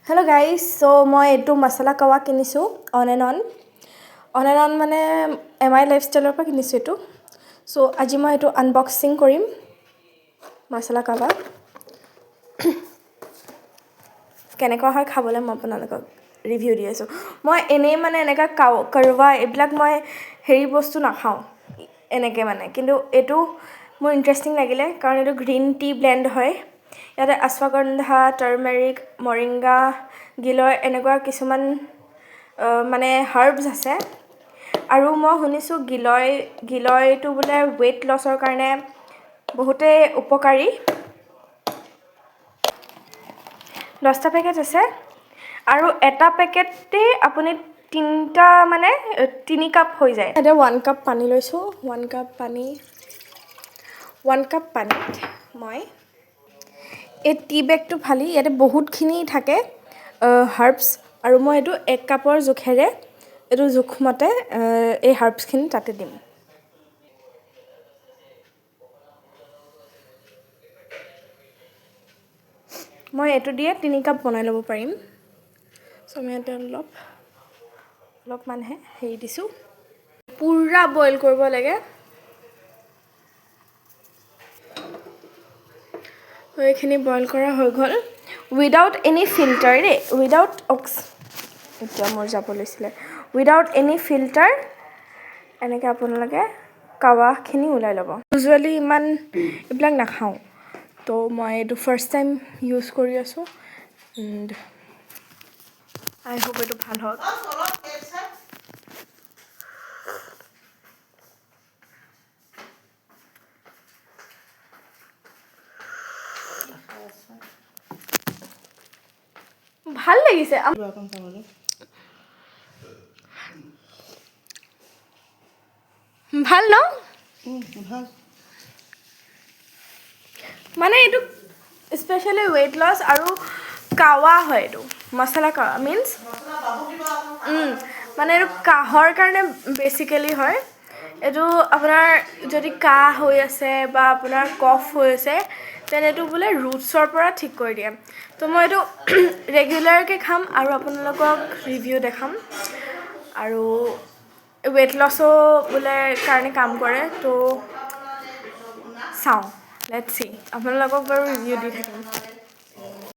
Hello guys, so মই এইটো মছলা কাৱা কিনিছোঁ অন এণ্ড অন মানে MI লাইফষ্টাইলৰ পৰা কিনিছোঁ এইটো চ' আজি মই এইটো আনবক্সিং কৰিম মছলা কাৱা কেনেকুৱা হয় খাবলৈ মই আপোনালোকক ৰিভিউ দি আছোঁ মই এনেই মানে এনেকুৱা কৰৱা এইবিলাক মই হেৰি বস্তু নাখাওঁ এনেকৈ মানে কিন্তু এইটো মোৰ ইণ্টাৰেষ্টিং লাগিলে কাৰণ এইটো গ্ৰীণ টি ব্লেণ্ড হয় ইয়াতে অশ্বগন্ধা টাৰ্মেৰিক মৰিংগা গিলয় এনেকুৱা কিছুমান মানে হাৰ্বছ আছে আৰু মই শুনিছোঁ গিলয়টো বোলে ৱেইট লছৰ কাৰণে বহুতেই উপকাৰী 10টা পেকেট আছে আৰু এটা পেকেটতে আপুনি 3টা মানে 3 কাপ হৈ যায় এটা 1 কাপ পানী লৈছোঁ 1 কাপ পানীত মই এই টি বেগটো ফালি ইয়াতে বহুতখিনি থাকে হাৰ্বছ আৰু মই এইটো 1 কাপৰ জোখেৰে এইটো জোখমতে এই হাৰ্বছখিনি তাতে দিম মই এইটো দিয়ে 3 কাপ বনাই ল'ব পাৰিম চ' মই ইয়াতে অলপমানহে হেৰি দিছোঁ পুৰা বইল কৰিব লাগে এইখিনি বইল কৰা হৈ গ'ল উইদাউট এনি ফিল্টাৰ দেই এতিয়া মোৰ যাব লৈছিলে উইদাউট এনি ফিল্টাৰ এনেকৈ আপোনালোকে কাৱাখিনি ওলাই ল'ব ইউজুৱেলি ইমান এইবিলাক নাখাওঁ তো মই এইটো ফাৰ্ষ্ট টাইম ইউজ কৰি আছোঁ এণ্ড আই হোপ এইটো ভাল হওক ভাল লাগিছে ভাল ন মানে এইটো স্পেচিয়েলি ৱেইট লছ আৰু কাৱা হয় এইটো মছলা কাৱা মিন্স মানে এইটো কাহৰ কাৰণে বেচিকেলি হয় এইটো আপোনাৰ যদি কাহ হৈ আছে বা আপোনাৰ কফ হৈ আছে তেনে এইটো বোলে ৰুটছৰ পৰা ঠিক কৰি দিয়ে তো মই এইটো ৰেগুলাৰকৈ খাম আৰু আপোনালোকক ৰিভিউ দেখাম আৰু ৱেইট লছো বোলে কাৰণে কাম কৰে তো চাওঁ লেটছ চি আপোনালোকক বাৰু ৰিভিউ দি থাকিম